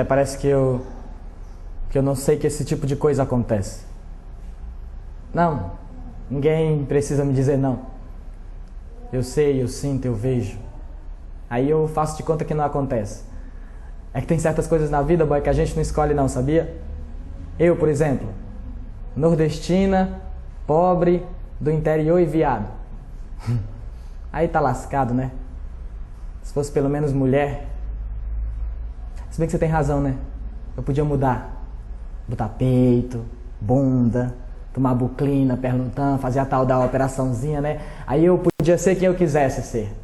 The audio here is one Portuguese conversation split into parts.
Até parece que eu não sei que esse tipo de coisa acontece. Não, ninguém precisa me dizer não. Eu sei, eu sinto, eu vejo. Aí eu faço de conta que não acontece. É que tem certas coisas na vida, boy, que a gente não escolhe não, sabia? Eu, por exemplo, nordestina, pobre, do interior e viado. Aí tá lascado, né? Se fosse pelo menos mulher. Se bem que você tem razão, né? Eu podia mudar. Botar peito, bunda, tomar buclina, perluntã, fazer a tal da operaçãozinha, né? Aí eu podia ser quem eu quisesse ser.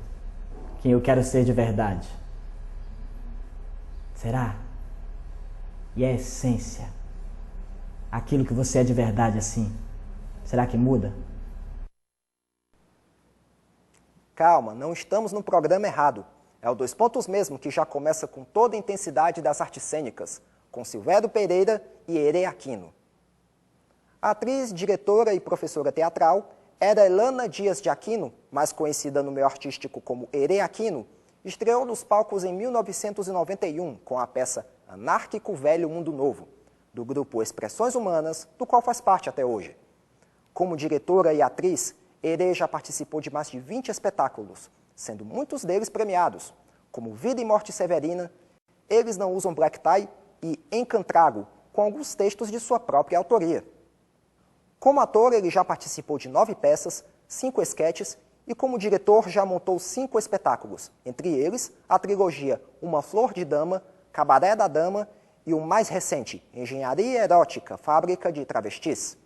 Quem eu quero ser de verdade. Será? E a essência? Aquilo que você é de verdade assim, será que muda? Calma, não estamos no programa errado. É o Dois Pontos mesmo, que já começa com toda a intensidade das artes cênicas, com Silvério Pereira e Herê Aquino. A atriz, diretora e professora teatral era Elana Dias de Aquino, mais conhecida no meio artístico como Herê Aquino, estreou nos palcos em 1991 com a peça Anárquico Velho Mundo Novo, do grupo Expressões Humanas, do qual faz parte até hoje. Como diretora e atriz, Herê já participou de mais de 20 espetáculos, sendo muitos deles premiados, como Vida e Morte Severina, Eles Não Usam Black Tie e Encantrago, com alguns textos de sua própria autoria. Como ator, ele já participou de 9 peças, 5 esquetes e como diretor já montou 5 espetáculos, entre eles a trilogia Uma Flor de Dama, Cabaré da Dama e o mais recente, Engenharia Erótica, Fábrica de Travestis.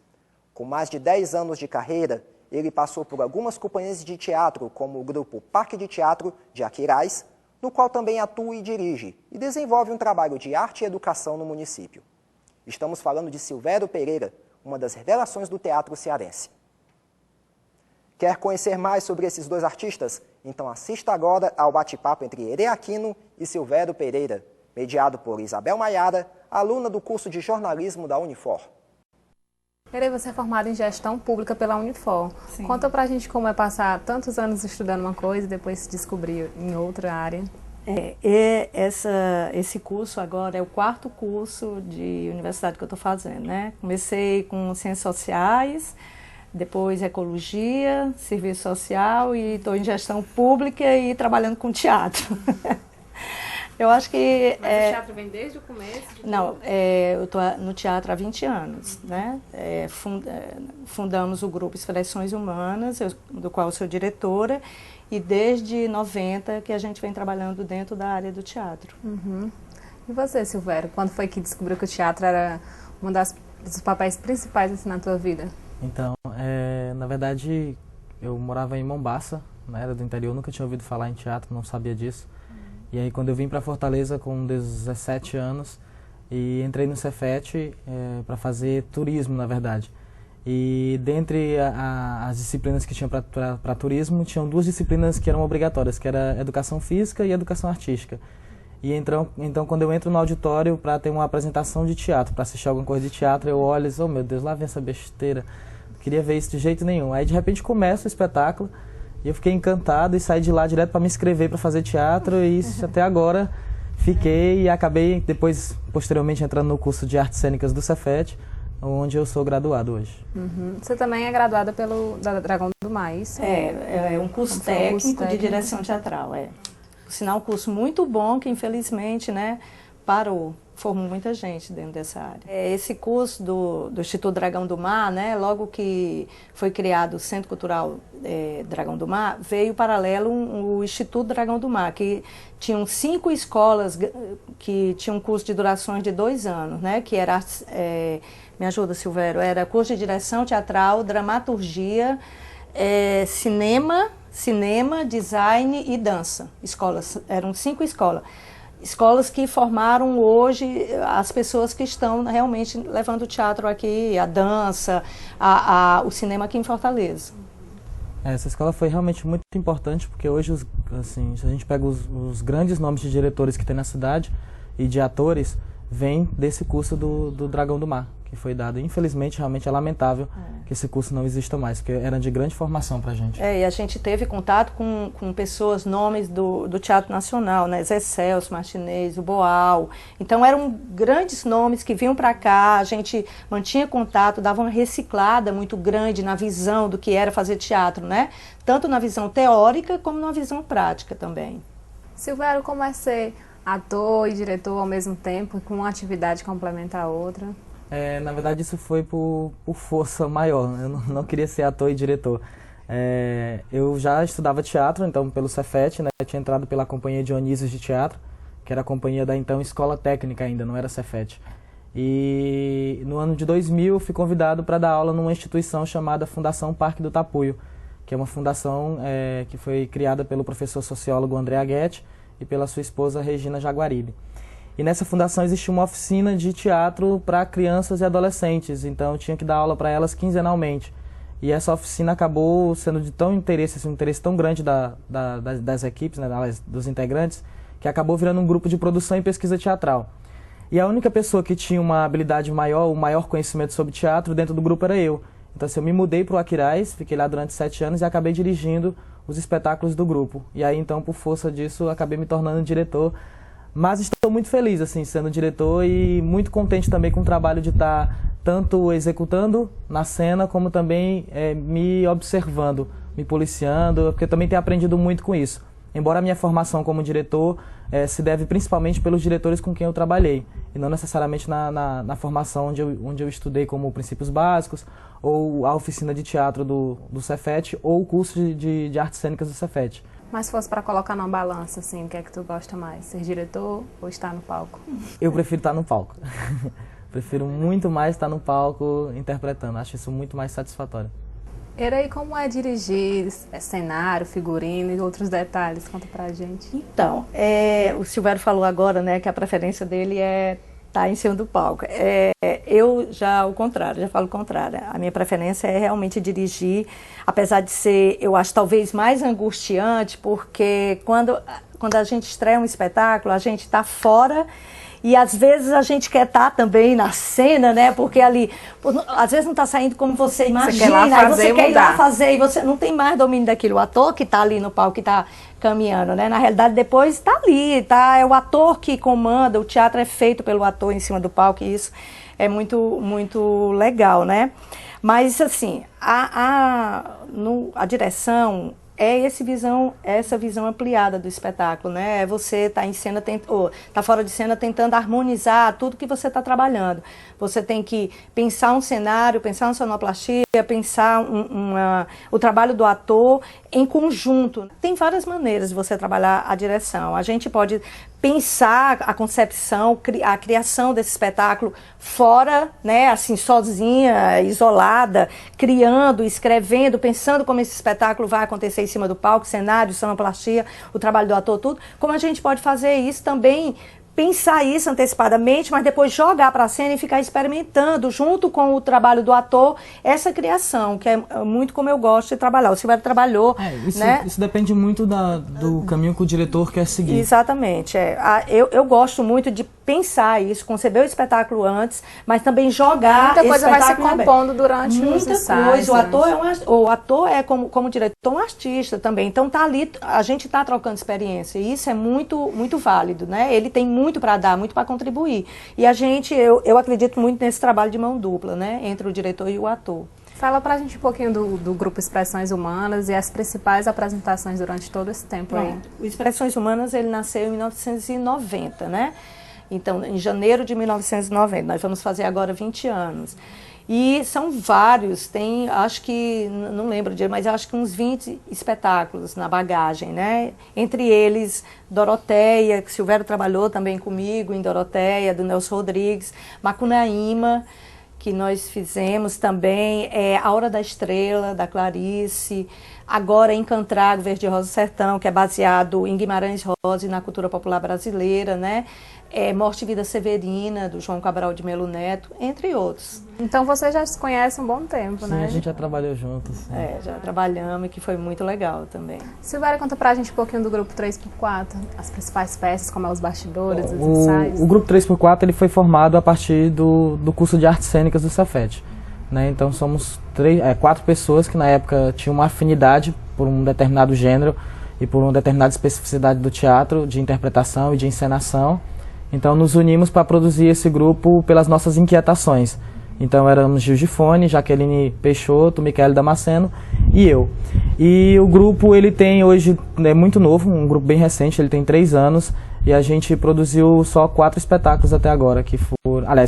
Com mais de 10 anos de carreira, ele passou por algumas companhias de teatro, como o grupo Parque de Teatro de Aquiraz, no qual também atua e dirige, e desenvolve um trabalho de arte e educação no município. Estamos falando de Silvério Pereira, uma das revelações do teatro cearense. Quer conhecer mais sobre esses dois artistas? Então assista agora ao bate-papo entre Herê Aquino e Silvério Pereira, mediado por Isabel Maiara, aluna do curso de jornalismo da Unifor. Herê, você é formada em gestão pública pela Unifor. Sim. Conta pra gente como é passar tantos anos estudando uma coisa e depois se descobrir em outra área. Esse curso agora é o 4º curso de universidade que eu estou fazendo, né? Comecei com Ciências Sociais, depois Ecologia, Serviço Social e estou em Gestão Pública e trabalhando com teatro. Eu acho que... Mas o teatro vem desde o começo? Não, eu estou no teatro há 20 anos, né? Fundamos o grupo Expressões Humanas, do qual eu sou diretora, e desde 90 que a gente vem trabalhando dentro da área do teatro. Uhum. E você, Silvério, quando foi que descobriu que o teatro era um dos papéis principais assim, na tua vida? Então, na verdade, eu morava em Mombaça, né, era do interior, nunca tinha ouvido falar em teatro, não sabia disso. E aí quando eu vim para Fortaleza com 17 anos e entrei no Cefet para fazer turismo, na verdade. E dentre as disciplinas que tinham para turismo, tinham 2 disciplinas que eram obrigatórias, que era Educação Física e Educação Artística. E então quando eu entro no auditório para ter uma apresentação de teatro, para assistir alguma coisa de teatro, eu olho e digo, oh meu Deus, lá vem essa besteira, não queria ver isso de jeito nenhum. Aí de repente começa o espetáculo, e eu fiquei encantado e saí de lá direto para me inscrever para fazer teatro e até agora fiquei e acabei depois, posteriormente, entrando no curso de Artes Cênicas do Cefet, onde eu sou graduado hoje. Uhum. Você também é graduada pelo Dragão do Mar, isso? É um curso técnico de direção teatral, Por sinal, um curso muito bom que infelizmente, né, parou. Formou muita gente dentro dessa área. Esse curso do Instituto Dragão do Mar, né, logo que foi criado o Centro Cultural Dragão do Mar, veio paralelo o Instituto Dragão do Mar, que tinham 5 escolas que tinham um curso de durações de 2 anos, né, que era, me ajuda, Silvério, era curso de direção teatral, dramaturgia, cinema, design e dança. Eram 5 escolas. Escolas que formaram hoje as pessoas que estão realmente levando o teatro aqui, a dança, o cinema aqui em Fortaleza. Essa escola foi realmente muito importante, porque hoje, assim, se a gente pega os grandes nomes de diretores que tem na cidade e de atores, vem desse curso do Dragão do Mar, que foi dado. Infelizmente, realmente é lamentável que esse curso não exista mais, porque era de grande formação para a gente. E a gente teve contato com pessoas, nomes do Teatro Nacional, né? Zé Celso Martinez, o Boal. Então eram grandes nomes que vinham para cá, a gente mantinha contato, dava uma reciclada muito grande na visão do que era fazer teatro, né? Tanto na visão teórica como na visão prática também. Silvério, como é ser ator e diretor ao mesmo tempo, com uma atividade complementa a outra? Na verdade, isso foi por força maior. Eu não queria ser ator e diretor. Eu já estudava teatro, então, pelo Cefet, né? Eu tinha entrado pela Companhia Dionísios de Teatro, que era a companhia da, então, Escola Técnica ainda, não era Cefet. E no ano de 2000, eu fui convidado para dar aula numa instituição chamada Fundação Parque do Tapuio, que é uma fundação que foi criada pelo professor sociólogo André Aguete e pela sua esposa Regina Jaguaribe. E nessa fundação existia uma oficina de teatro para crianças e adolescentes, então eu tinha que dar aula para elas quinzenalmente. E essa oficina acabou sendo de tão interesse, assim, um interesse tão grande das equipes, né, dos integrantes, que acabou virando um grupo de produção e pesquisa teatral. E a única pessoa que tinha uma habilidade maior, o maior conhecimento sobre teatro dentro do grupo era eu. Então assim, eu me mudei para o Aquiraz, fiquei lá durante 7 anos e acabei dirigindo os espetáculos do grupo. E aí então, por força disso, acabei me tornando diretor. Mas estou muito feliz, assim, sendo diretor e muito contente também com o trabalho de estar tanto executando na cena, como também me observando, me policiando, porque eu também tenho aprendido muito com isso. Embora a minha formação como diretor se deve principalmente pelos diretores com quem eu trabalhei, e não necessariamente na formação onde eu estudei como princípios básicos, ou a oficina de teatro do Cefet, ou o curso de artes cênicas do Cefet. Mas se fosse para colocar numa balança, assim, o que é que tu gosta mais? Ser diretor ou estar no palco? Eu prefiro estar no palco. Prefiro muito mais estar no palco interpretando. Acho isso muito mais satisfatório. E aí, como é dirigir cenário, figurino e outros detalhes? Conta pra gente. Então, o Silvério falou agora, né, que a preferência dele é estar em cima do palco. Eu já falo o contrário. A minha preferência é realmente dirigir, apesar de ser, eu acho, talvez mais angustiante, porque quando a gente estreia um espetáculo, a gente está fora e às vezes a gente quer estar também na cena, né? Porque ali, às vezes não está saindo como você imagina, você quer lá fazer, aí você quer ir lá fazer e você não tem mais domínio daquilo. O ator que está ali no palco, que está caminhando, né? Na realidade, depois está ali, tá? É o ator que comanda, o teatro é feito pelo ator em cima do palco e isso é muito, muito legal, né? Mas, assim, a direção é essa visão ampliada do espetáculo, né? É você estar em cena, tá fora de cena tentando harmonizar tudo que você está trabalhando. Você tem que pensar um cenário, pensar uma sonoplastia, pensar o trabalho do ator em conjunto. Tem várias maneiras de você trabalhar a direção. A gente pode pensar a concepção, a criação desse espetáculo fora, né, assim, sozinha, isolada, criando, escrevendo, pensando como esse espetáculo vai acontecer em cima do palco, cenário, sonoplastia, o trabalho do ator, tudo. Como a gente pode fazer isso também, pensar isso antecipadamente, mas depois jogar para a cena e ficar experimentando, junto com o trabalho do ator, essa criação, que é muito como eu gosto de trabalhar. O Silvério trabalhou, né? Isso depende muito do caminho que o diretor quer seguir. Exatamente. Eu gosto muito de pensar isso, conceber o espetáculo antes, mas também jogar. Muita coisa vai se compondo durante os ensaios. O ator é como diretor, um artista também. Então tá ali, a gente está trocando experiência. E isso é muito, muito válido, né? Ele tem muito para dar, muito para contribuir. E eu acredito muito nesse trabalho de mão dupla, né? Entre o diretor e o ator. Fala pra gente um pouquinho do Grupo Expressões Humanas e as principais apresentações durante todo esse tempo aí. O Expressões Humanas, ele nasceu em 1990, né? Então, em janeiro de 1990, nós vamos fazer agora 20 anos. E são vários, tem, acho que, não lembro direito, mas acho que uns 20 espetáculos na bagagem, né? Entre eles, Doroteia, que Silvério trabalhou também comigo em Doroteia, do Nelson Rodrigues, Macunaíma, que nós fizemos também, A Hora da Estrela, da Clarice, agora em Cantrago, Verde Rosa Sertão, que é baseado em Guimarães Rosa e na cultura popular brasileira, né? Morte e Vida Severina, do João Cabral de Melo Neto, entre outros. Então você já se conhece há um bom tempo, Sim, né? a gente já trabalhou juntos. Sim. Já trabalhamos e que foi muito legal também. Silvério, conta pra gente um pouquinho do grupo 3x4, as principais peças, como é os bastidores, os ensaios. O grupo 3x4 ele foi formado a partir do curso de artes cênicas do Cefet. Né? Então somos 4 pessoas que na época tinham uma afinidade por um determinado gênero e por uma determinada especificidade do teatro, de interpretação e de encenação. Então nos unimos para produzir esse grupo pelas nossas inquietações. Então éramos Gil Gifone, Jaqueline Peixoto, Micaele Damasceno e eu. E o grupo ele tem hoje, é muito novo, um grupo bem recente, ele tem 3 anos e a gente produziu só 4 espetáculos até agora,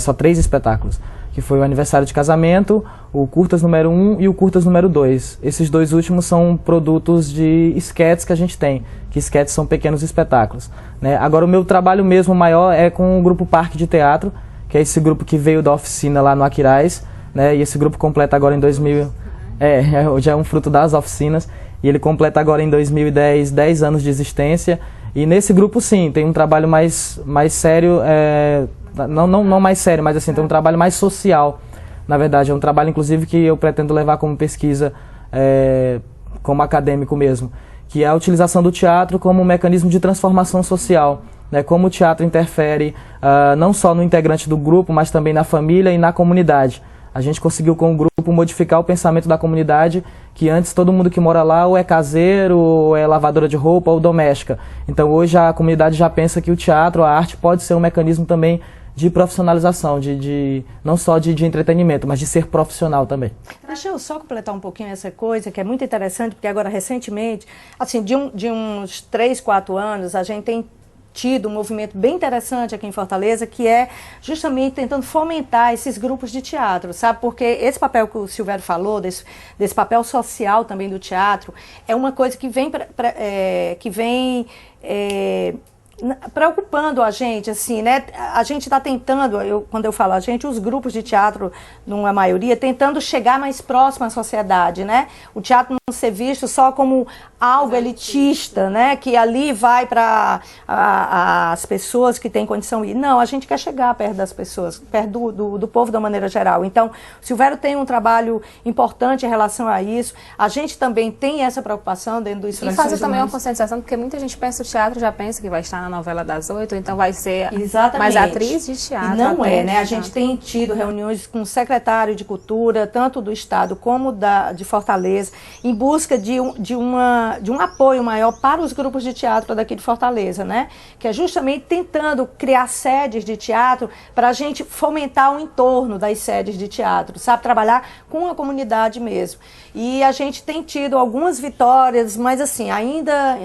só 3 espetáculos, que foi o Aniversário de Casamento, o Curtas número 1 e o Curtas número 2. Esses 2 últimos são produtos de esquetes que a gente tem, que esquetes são pequenos espetáculos. Né? Agora o meu trabalho mesmo maior é com o Grupo Parque de Teatro, que é esse grupo que veio da oficina lá no Aquiraz, né? E esse grupo completa agora em 2000... já é um fruto das oficinas, e ele completa agora em 2010 10 anos de existência. E nesse grupo sim, tem um trabalho mais sério, não mais sério, mas assim, tem um trabalho mais social. Na verdade, é um trabalho inclusive que eu pretendo levar como pesquisa, como acadêmico mesmo, que é a utilização do teatro como um mecanismo de transformação social. Né, como o teatro interfere não só no integrante do grupo, mas também na família e na comunidade. A gente conseguiu com o grupo modificar o pensamento da comunidade, que antes todo mundo que mora lá ou é caseiro, ou é lavadora de roupa, ou doméstica. Então hoje a comunidade já pensa que o teatro, a arte, pode ser um mecanismo também de profissionalização, não só de entretenimento, mas de ser profissional também. Deixa eu só completar um pouquinho essa coisa, que é muito interessante, porque agora recentemente, assim, de uns 3, 4 anos, a gente tem tido um movimento bem interessante aqui em Fortaleza, que é justamente tentando fomentar esses grupos de teatro, sabe? Porque esse papel que o Silvério falou, desse papel social também do teatro, é uma coisa que vem preocupando a gente, assim, né? A gente está tentando, quando eu falo a gente, os grupos de teatro, numa maioria, tentando chegar mais próximo à sociedade, né? O teatro não ser visto só como algo elitista, né? Que ali vai para as pessoas que têm condição de ir. Não, a gente quer chegar perto das pessoas, perto do povo da maneira geral. Então, o Silvério tem um trabalho importante em relação a isso. A gente também tem essa preocupação dentro do Expressões Humanas. E fazer também uma Humanas. conscientização, porque muita gente pensa o teatro, já pensa que vai estar na novela das 8, então vai ser Exatamente. mais atriz de teatro. E não é, né? A teatro. gente tem tido reuniões com o secretário de Cultura, tanto do Estado como de Fortaleza, em busca de um apoio maior para os grupos de teatro daqui de Fortaleza, né? Que é justamente tentando criar sedes de teatro para a gente fomentar o entorno das sedes de teatro, sabe? Trabalhar com a comunidade mesmo. E a gente tem tido algumas vitórias, mas assim, ainda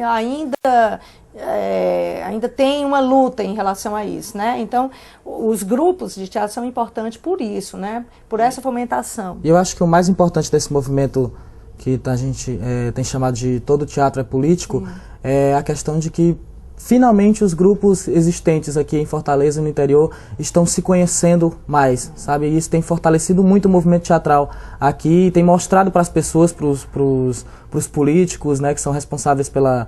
tem uma luta em relação a isso, né? Então, os grupos de teatro são importantes por isso, né? Por essa fomentação. E eu acho que o mais importante desse movimento que a gente tem chamado de todo teatro é político, é a questão de que finalmente os grupos existentes aqui em Fortaleza, no interior, estão se conhecendo mais, sabe? E isso tem fortalecido muito o movimento teatral aqui, tem mostrado para as pessoas, para os políticos, né, que são responsáveis pela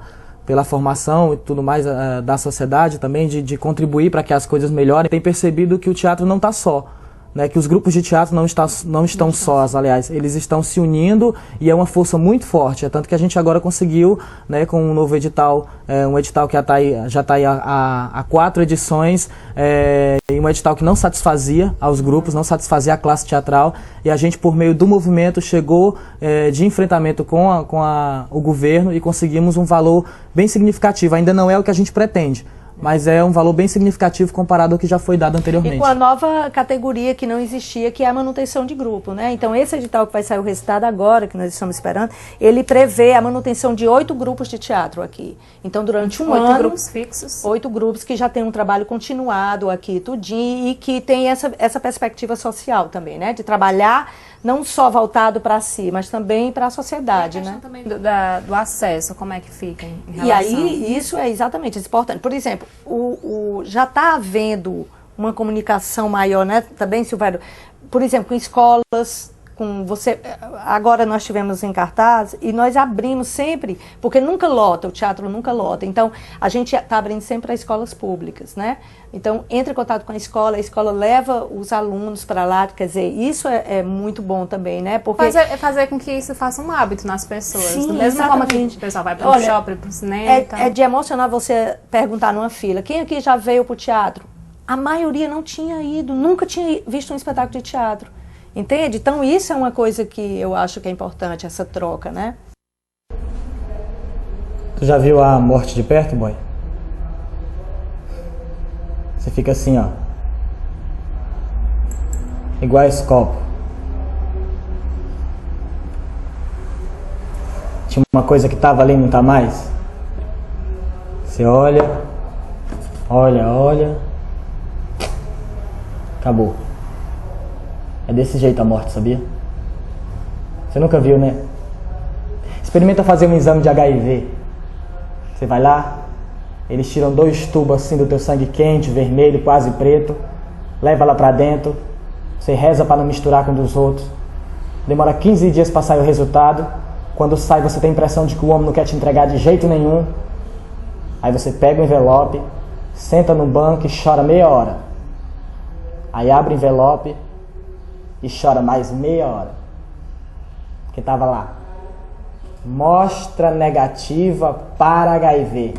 formação e tudo mais da sociedade também, de contribuir para que as coisas melhorem. Tem percebido que o teatro não está só, né, que os grupos de teatro não estão sós, aliás, eles estão se unindo e é uma força muito forte. É tanto que a gente agora conseguiu, né, com um novo edital, um edital que já está aí há 4 edições, e um edital que não satisfazia aos grupos, não satisfazia a classe teatral, e a gente, por meio do movimento, chegou de enfrentamento com o governo e conseguimos um valor bem significativo. Ainda não é o que a gente pretende, mas é um valor bem significativo comparado ao que já foi dado anteriormente. E com a nova categoria que não existia, que é a manutenção de grupo, né? Então, esse edital que vai sair o resultado agora, que nós estamos esperando, ele prevê a manutenção de 8 grupos de teatro aqui. Então, durante um ano... 8 grupos fixos. 8 grupos que já tem um trabalho continuado aqui, tudinho, e que tem essa perspectiva social também, né? De trabalhar não só voltado para si, mas também para a sociedade, né? Também do acesso, como é que fica em relação... E aí, isso é exatamente importante. Por exemplo, já está havendo uma comunicação maior, né? Também, Silvério, por exemplo, com escolas, com você. Agora nós tivemos em cartaz e nós abrimos sempre, porque nunca lota, o teatro nunca lota. Então, a gente está abrindo sempre para escolas públicas, né? Então, entre em contato com a escola leva os alunos para lá, quer dizer, isso é muito bom também, né? Porque fazer com que isso faça um hábito nas pessoas. Sim, da mesma forma que o pessoal vai para o shopping, para o cinema. É de emocionar você perguntar numa fila, quem aqui já veio para o teatro? A maioria não tinha ido, nunca tinha visto um espetáculo de teatro. Entende? Então isso é uma coisa que eu acho que é importante, essa troca, né? Tu já viu a morte de perto, boy? Você fica assim, ó. Igual esse copo. Tinha uma coisa que tava ali e não tá mais. Você olha. Acabou. É desse jeito a morte, sabia? Você nunca viu, né? Experimenta fazer um exame de HIV. Você vai lá, eles tiram 2 tubos assim do teu sangue quente, vermelho, quase preto, leva lá pra dentro, você reza para não misturar com um dos outros. Demora 15 dias para sair o resultado. Quando sai, você tem a impressão de que o homem não quer te entregar de jeito nenhum. Aí você pega o envelope, senta no banco e chora meia hora. Aí abre o envelope e chora mais meia hora. Que tava lá: mostra negativa para HIV.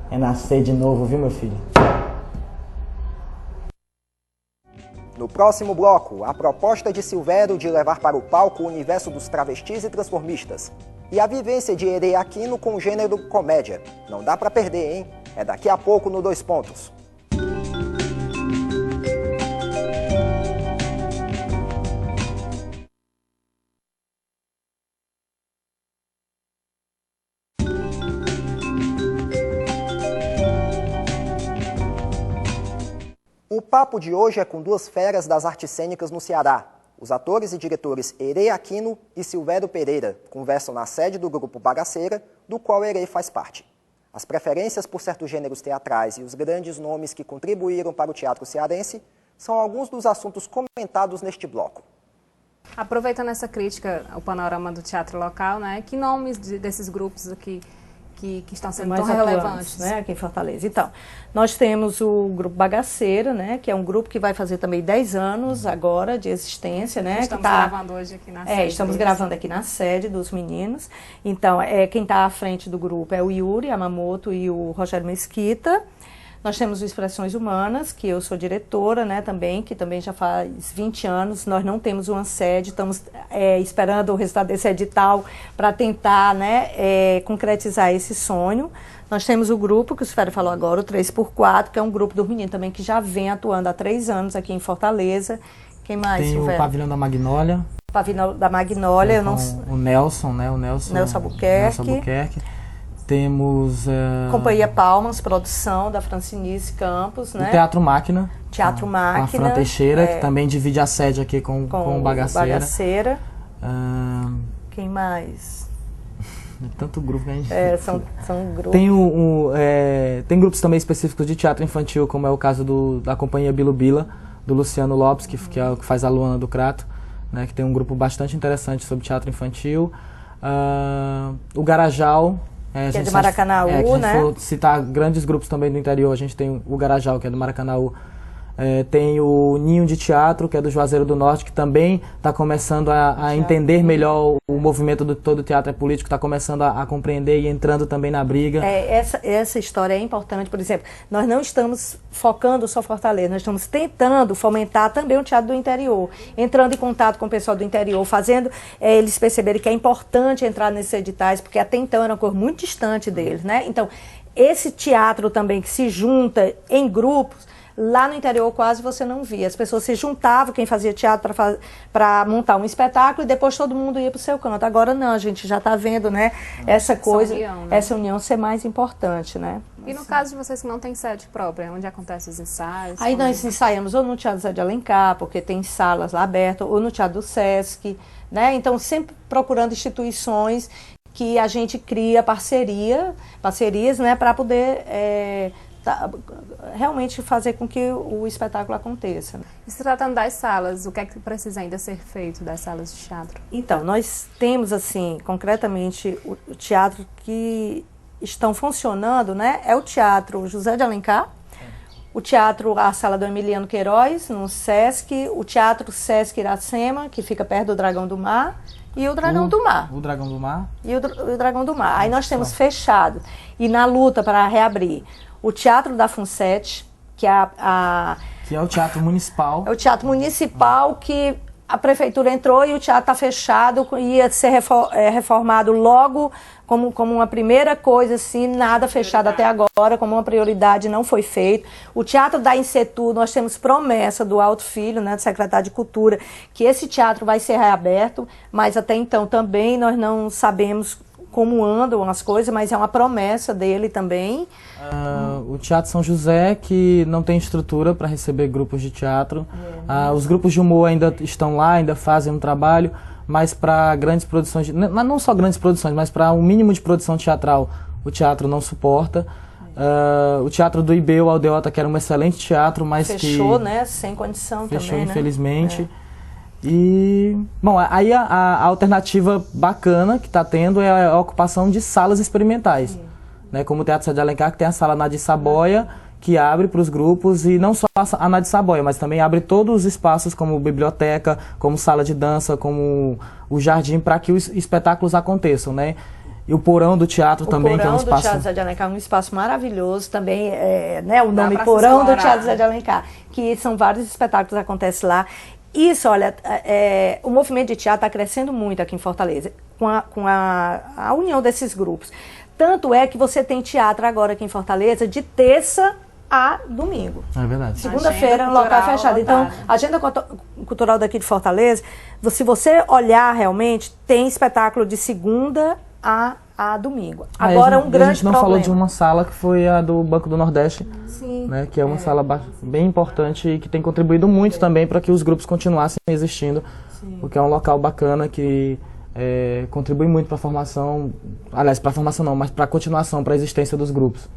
É nascer de novo, viu, meu filho? No próximo bloco, a proposta de Silvério de levar para o palco o universo dos travestis e transformistas. E a vivência de Herê Aquino com o gênero comédia. Não dá pra perder, hein? É daqui a pouco no 2 Pontos. O papo de hoje é com 2 feras das artes cênicas no Ceará. Os atores e diretores Herê Aquino e Silvério Pereira conversam na sede do grupo Bagaceira, do qual Herê faz parte. As preferências por certos gêneros teatrais e os grandes nomes que contribuíram para o teatro cearense são alguns dos assuntos comentados neste bloco. Aproveitando essa crítica ao panorama do teatro local, né, que nomes desses grupos aqui que estão sendo mais tão atuantes, relevantes, né, aqui em Fortaleza? Então, nós temos o grupo Bagaceira, né, que é um grupo que vai fazer também 10 anos agora de existência, né? Estamos gravando hoje aqui na sede. Estamos gravando aqui na sede dos meninos. Então, quem está à frente do grupo é o Yuri Yamamoto e o Rogério Mesquita. Nós temos o Expressões Humanas, que eu sou diretora, né, também, que também já faz 20 anos. Nós não temos uma sede, estamos esperando o resultado desse edital para tentar, né, concretizar esse sonho. Nós temos o grupo, que o Silvério falou agora, o 3x4, que é um grupo do menino também que já vem atuando há 3 anos aqui em Fortaleza. Quem mais, Tem Silvério? o Pavilhão da Magnólia. Pavilhão da Magnólia. O Nelson, né? O Nelson Albuquerque. Temos... Companhia Palmas, produção da Francinice Campos, né? O Teatro Máquina. Teatro Máquina. Com a Fran Teixeira, que também divide a sede aqui com o Bagaceira. Quem mais? Tanto grupo que a gente... São grupos. Tem grupos também específicos de teatro infantil, como é o caso da Companhia Bilubila, do Luciano Lopes, que é o que faz a Luana do Crato, né? Que tem um grupo bastante interessante sobre teatro infantil. O Garajal... que é de Maracanaú, né? Se a gente for citar grandes grupos também do interior, a gente tem o Garajal, que é do Maracanaú. Tem o Ninho de Teatro, que é do Juazeiro do Norte, que também está começando a entender melhor o movimento do todo o teatro político, está começando a compreender e entrando também na briga. Essa história é importante. Por exemplo, nós não estamos focando só Fortaleza, nós estamos tentando fomentar também o teatro do interior, entrando em contato com o pessoal do interior, fazendo eles perceberem que é importante entrar nesses editais, porque até então era uma coisa muito distante deles, né? Então, esse teatro também que se junta em grupos, lá no interior quase você não via. As pessoas se juntavam, quem fazia teatro para montar um espetáculo, e depois todo mundo ia para o seu canto. Agora não, a gente já está vendo, né, essa coisa, essa união ser mais importante, né? E no caso de vocês que não têm sede própria, onde acontecem os ensaios? Aí nós ensaiamos ou no Teatro Zé de Alencar, porque tem salas lá abertas, ou no Teatro do Sesc, né? Então sempre procurando instituições que a gente cria parcerias, né, para poder realmente fazer com que o espetáculo aconteça. E se tratando das salas, o que é que precisa ainda ser feito das salas de teatro? Então, nós temos, assim, concretamente, o teatro que estão funcionando, né? É o Teatro José de Alencar, o Teatro A Sala do Emiliano Queiroz, no Sesc, o Teatro Sesc Iracema, que fica perto do Dragão do Mar, e o Dragão do Mar. O Dragão do Mar? E o Dragão do Mar. Aí nós temos fechado, e na luta para reabrir, o Teatro da Funsete, que é que é o Teatro Municipal. É o Teatro Municipal que a prefeitura entrou e o teatro está fechado, ia ser reformado logo como uma primeira coisa, assim, nada fechado até agora, como uma prioridade, não foi feito. O Teatro da Insetur, nós temos promessa do Alto Filho, né, do secretário de Cultura, que esse teatro vai ser reaberto, mas até então também nós não sabemos como andam as coisas, mas é uma promessa dele também. O Teatro São José, que não tem estrutura para receber grupos de teatro. Os grupos de humor ainda estão lá, ainda fazem um trabalho, mas para grandes produções, não só grandes produções, mas para um mínimo de produção teatral, o teatro não suporta. O Teatro do IB, o Aldeota, que era um excelente teatro, mas fechou, né? Sem condição fechou, também, infelizmente. Né? E, bom, aí a alternativa bacana que está tendo é a ocupação de salas experimentais, né, como o Teatro José de Alencar, que tem a sala Nadir Saboia, que abre para os grupos, e não só a Nadir Saboia, mas também abre todos os espaços, como biblioteca, como sala de dança, como o jardim, para que os espetáculos aconteçam, né? E o Porão do Teatro também, que é um espaço... O Porão do Teatro José de Alencar é um espaço maravilhoso, também, né, o nome Porão do Teatro José de Alencar, que são vários espetáculos que acontecem lá. Isso, olha, o movimento de teatro está crescendo muito aqui em Fortaleza, com a união desses grupos. Tanto é que você tem teatro agora aqui em Fortaleza de terça a domingo. É verdade. Segunda-feira, local fechado. Então, a agenda cultural daqui de Fortaleza, se você olhar realmente, tem espetáculo de segunda a domingo. Agora, um grande problema. A gente não falou de uma sala que foi a do Banco do Nordeste, sim, né, que é uma sala bem importante e que tem contribuído muito também para que os grupos continuassem existindo, sim, porque é um local bacana que contribui muito para a formação, aliás, para a formação não, mas para a continuação, para a existência dos grupos.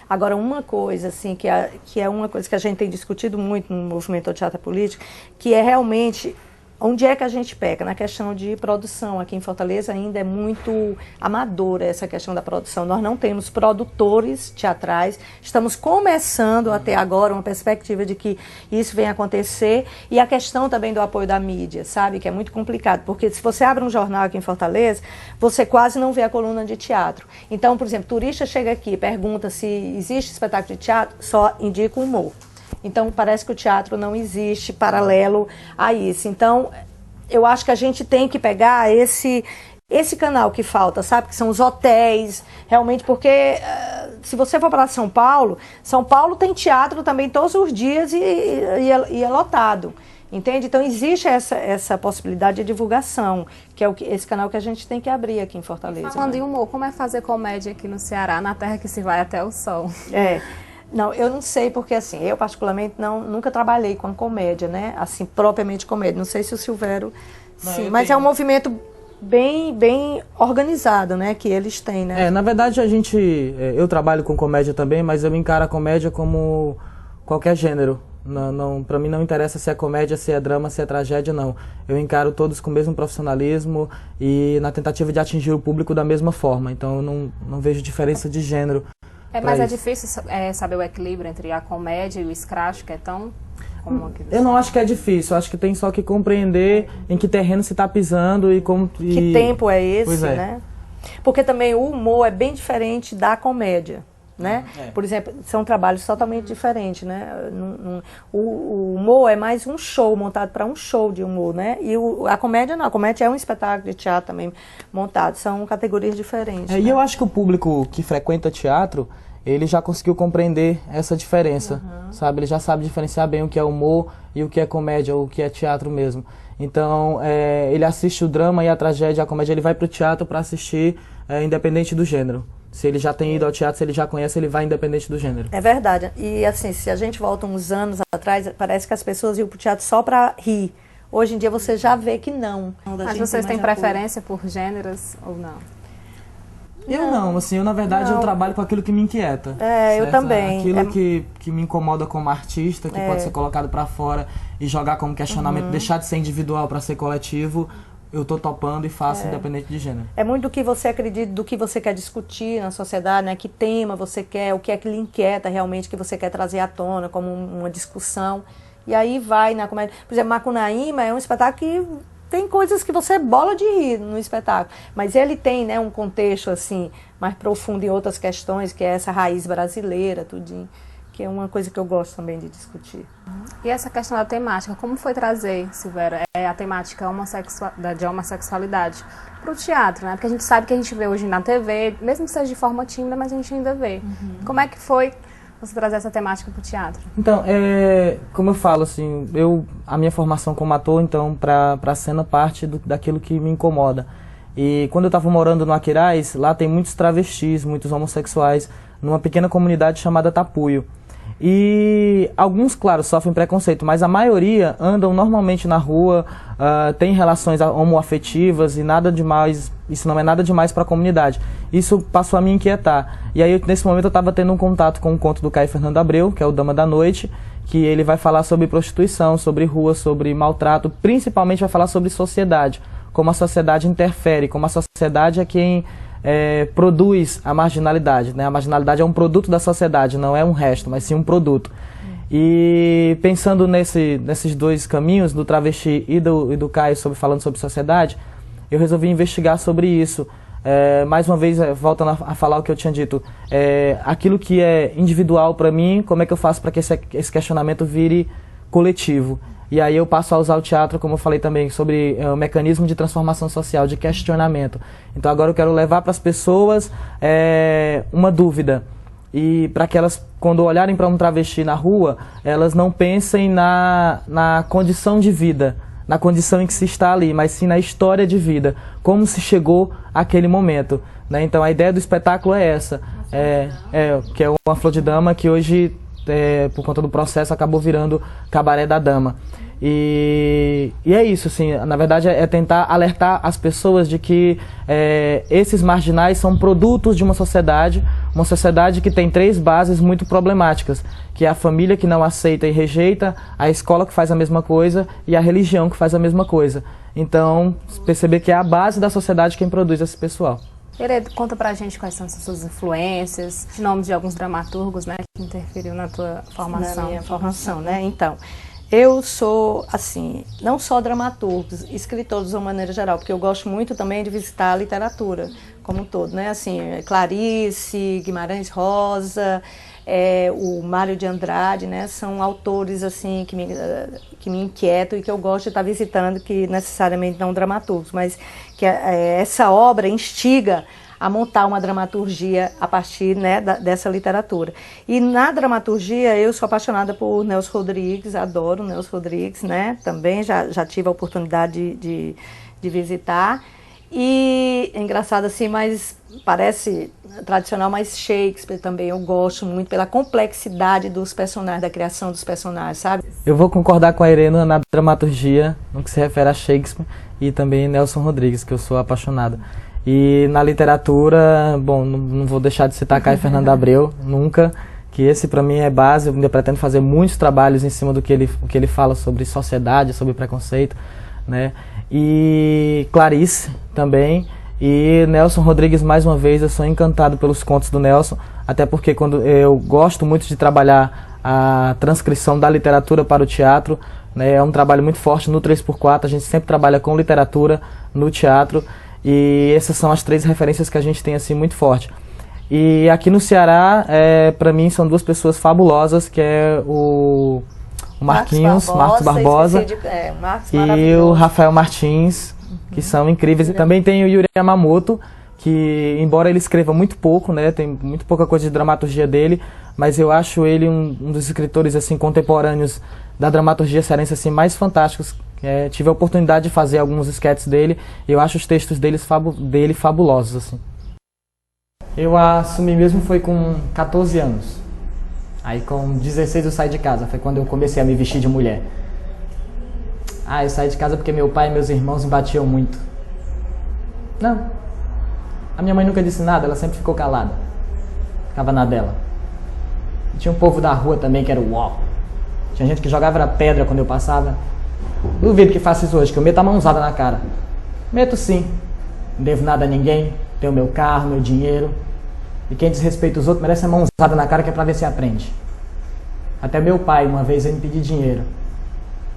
Agora, uma coisa, assim, que é uma coisa que a gente tem discutido muito no movimento do teatro político, que é realmente onde é que a gente peca? Na questão de produção. Aqui em Fortaleza ainda é muito amadora essa questão da produção. Nós não temos produtores teatrais. Estamos começando até agora uma perspectiva de que isso venha acontecer. E a questão também do apoio da mídia, sabe? Que é muito complicado. Porque se você abre um jornal aqui em Fortaleza, você quase não vê a coluna de teatro. Então, por exemplo, turista chega aqui, pergunta se existe espetáculo de teatro, só indica o humor. Então, parece que o teatro não existe paralelo a isso. Então, eu acho que a gente tem que pegar esse canal que falta, sabe? Que são os hotéis, realmente, porque se você for para São Paulo tem teatro também todos os dias e é lotado. Entende? Então, existe essa possibilidade de divulgação, que é esse canal que a gente tem que abrir aqui em Fortaleza. Falando em humor, como é fazer comédia aqui no Ceará, na terra que se vai até o sol? Não, eu não sei, porque assim, eu particularmente nunca trabalhei com comédia, né? Assim, propriamente comédia. Não sei se o Silvério, sim, mas é um movimento bem organizado, né? Que eles têm, né? Na verdade, eu trabalho com comédia também, mas eu encaro a comédia como qualquer gênero. Para mim não interessa se é comédia, se é drama, se é tragédia, não. Eu encaro todos com o mesmo profissionalismo e na tentativa de atingir o público da mesma forma. Então, eu não vejo diferença de gênero. Mas é difícil saber o equilíbrio entre a comédia e o scratch, que é tão comum aqui. Eu não acho que é difícil, eu acho que tem só que compreender em que terreno se está pisando e como... Que tempo é esse, né? Porque também o humor é bem diferente da comédia, né? Por exemplo, são trabalhos totalmente diferentes, né? O humor é mais um show, montado para um show de humor, né? E a comédia não, a comédia é um espetáculo de teatro também montado, são categorias diferentes. E eu acho que o público que frequenta teatro, ele já conseguiu compreender essa diferença, sabe? Ele já sabe diferenciar bem o que é humor e o que é comédia, ou o que é teatro mesmo. Então, ele assiste o drama e a tragédia, a comédia, ele vai para o teatro para assistir, independente do gênero. Se ele já tem ido ao teatro, se ele já conhece, ele vai independente do gênero. É verdade. E assim, se a gente volta uns anos atrás, parece que as pessoas iam pro teatro só para rir. Hoje em dia você já vê que não. Mas vocês têm preferência por gêneros ou não? Eu não, assim, eu na verdade eu trabalho com aquilo que me inquieta. Eu também. Aquilo que me incomoda como artista, que pode ser colocado pra fora e jogar como questionamento, deixar de ser individual pra ser coletivo, eu tô topando e faço independente de gênero. É muito do que você acredita, do que você quer discutir na sociedade, né? Que tema você quer, o que é que lhe inquieta realmente, que você quer trazer à tona como uma discussão. E aí vai na comédia. Por exemplo, Macunaíma é um espetáculo que tem coisas que você bola de rir no espetáculo, mas ele tem, né, um contexto assim mais profundo em outras questões, que é essa raiz brasileira, tudinho, que é uma coisa que eu gosto também de discutir. E essa questão da temática, como foi trazer, Silvério, a temática de homossexualidade para o teatro, né? Porque a gente sabe que a gente vê hoje na TV, mesmo que seja de forma tímida, mas a gente ainda vê. Como é que foi você trazer essa temática para o teatro? Então, como eu falo, assim, a minha formação como ator, então, para a cena parte daquilo que me incomoda. E quando eu estava morando no Aquiraz, lá tem muitos travestis, muitos homossexuais, numa pequena comunidade chamada Tapuio. E alguns, claro, sofrem preconceito, mas a maioria andam normalmente na rua, tem relações homoafetivas e nada demais, isso não é nada demais para a comunidade. Isso passou a me inquietar. E aí, nesse momento, eu estava tendo um contato com um conto do Caio Fernando Abreu, que é o Dama da Noite, que ele vai falar sobre prostituição, sobre rua, sobre maltrato, principalmente vai falar sobre sociedade, como a sociedade interfere, como a sociedade é quem produz a marginalidade, né? A marginalidade é um produto da sociedade, não é um resto, mas sim um produto. E pensando nesses dois caminhos, do travesti e do Caio, falando sobre sociedade, eu resolvi investigar sobre isso. Mais uma vez, voltando a falar o que eu tinha dito, aquilo que é individual para mim, como é que eu faço para que esse questionamento vire coletivo? E aí eu passo a usar o teatro, como eu falei também, sobre o mecanismo de transformação social, de questionamento. Então agora eu quero levar para as pessoas uma dúvida. E para que elas, quando olharem para um travesti na rua, elas não pensem na condição de vida, na condição em que se está ali, mas sim na história de vida, como se chegou àquele momento, né? Então a ideia do espetáculo é essa, que é uma Flor de Dama que hoje, por conta do processo, acabou virando Cabaré da Dama. E é isso, assim, na verdade é tentar alertar as pessoas de que esses marginais são produtos de uma sociedade que tem 3 bases muito problemáticas, que é a família que não aceita e rejeita, a escola que faz a mesma coisa e a religião que faz a mesma coisa. Então, perceber que é a base da sociedade quem produz esse pessoal. Heredo, conta pra gente quais são as suas influências, os nomes de alguns dramaturgos, né, que interferiu na tua formação. Na minha formação, né? Então, eu sou, assim, não só dramaturgos, escritores de uma maneira geral, porque eu gosto muito também de visitar a literatura como um todo, né? Assim, Clarice, Guimarães Rosa, o Mário de Andrade, né? São autores, assim, que me inquietam e que eu gosto de estar visitando, que necessariamente não dramaturgos, mas que essa obra instiga a montar uma dramaturgia a partir, né, dessa literatura. E na dramaturgia eu sou apaixonada por Nelson Rodrigues, adoro Nelson Rodrigues, né? Também já tive a oportunidade de visitar. E é engraçado assim, mas parece tradicional, mas Shakespeare também eu gosto muito pela complexidade dos personagens, da criação dos personagens, sabe? Eu vou concordar com a Irena na dramaturgia, no que se refere a Shakespeare, e também Nelson Rodrigues, que eu sou apaixonado. E na literatura, bom, não vou deixar de citar Caio Fernando Abreu, nunca, que esse para mim é base. Eu ainda pretendo fazer muitos trabalhos em cima do que ele fala sobre sociedade, sobre preconceito, né? E Clarice também, e Nelson Rodrigues, mais uma vez, eu sou encantado pelos contos do Nelson, até porque quando eu gosto muito de trabalhar a transcrição da literatura para o teatro, né? É um trabalho muito forte no 3x4, a gente sempre trabalha com literatura no teatro, e essas são as 3 referências que a gente tem assim muito forte. E aqui no Ceará, para mim, são 2 pessoas fabulosas, que é o Marcos Barbosa e o Rafael Martins, que são incríveis. E também tem o Yuri Yamamoto, que embora ele escreva muito pouco, né, tem muito pouca coisa de dramaturgia dele, mas eu acho ele um dos escritores assim contemporâneos da dramaturgia cearense assim mais fantásticos. Tive a oportunidade de fazer alguns sketches dele e eu acho os textos dele fabulosos, assim. Eu assumi mesmo foi com 14 anos. Aí com 16 eu saí de casa, foi quando eu comecei a me vestir de mulher. Eu saí de casa porque meu pai e meus irmãos me batiam muito. Não. A minha mãe nunca disse nada, ela sempre ficou calada. Ficava na dela. E tinha um povo da rua também que era o uau. Tinha gente que jogava pedra quando eu passava. Duvido que faça isso hoje, que eu meto a mãozada na cara. Meto sim. Não devo nada a ninguém. Tenho meu carro, meu dinheiro. E quem desrespeita os outros merece a mãozada na cara, que é pra ver se aprende. Até meu pai, uma vez, ele me pediu dinheiro.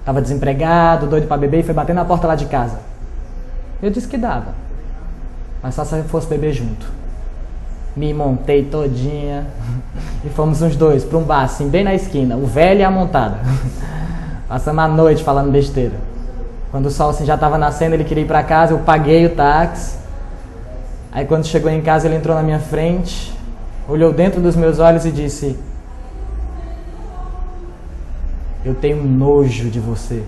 Tava desempregado, doido pra beber, e foi bater na porta lá de casa. Eu disse que dava. Mas só se eu fosse beber junto. Me montei todinha. E fomos uns dois pra um bar, assim, bem na esquina. O velho e a montada. Passamos a noite falando besteira. Quando o sol assim, já tava nascendo, ele queria ir pra casa, eu paguei o táxi. Aí quando chegou em casa, ele entrou na minha frente, olhou dentro dos meus olhos e disse: eu tenho nojo de você.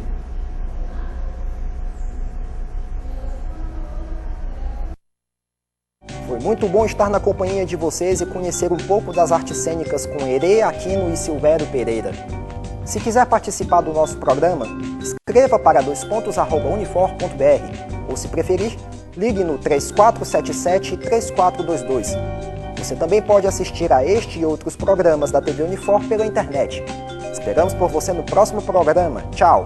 Foi muito bom estar na companhia de vocês e conhecer um pouco das artes cênicas com Herê Aquino e Silvério Pereira. Se quiser participar do nosso programa, escreva para @unifor.br ou, se preferir, ligue no 3477-3422. Você também pode assistir a este e outros programas da TV Unifor pela internet. Esperamos por você no próximo programa. Tchau!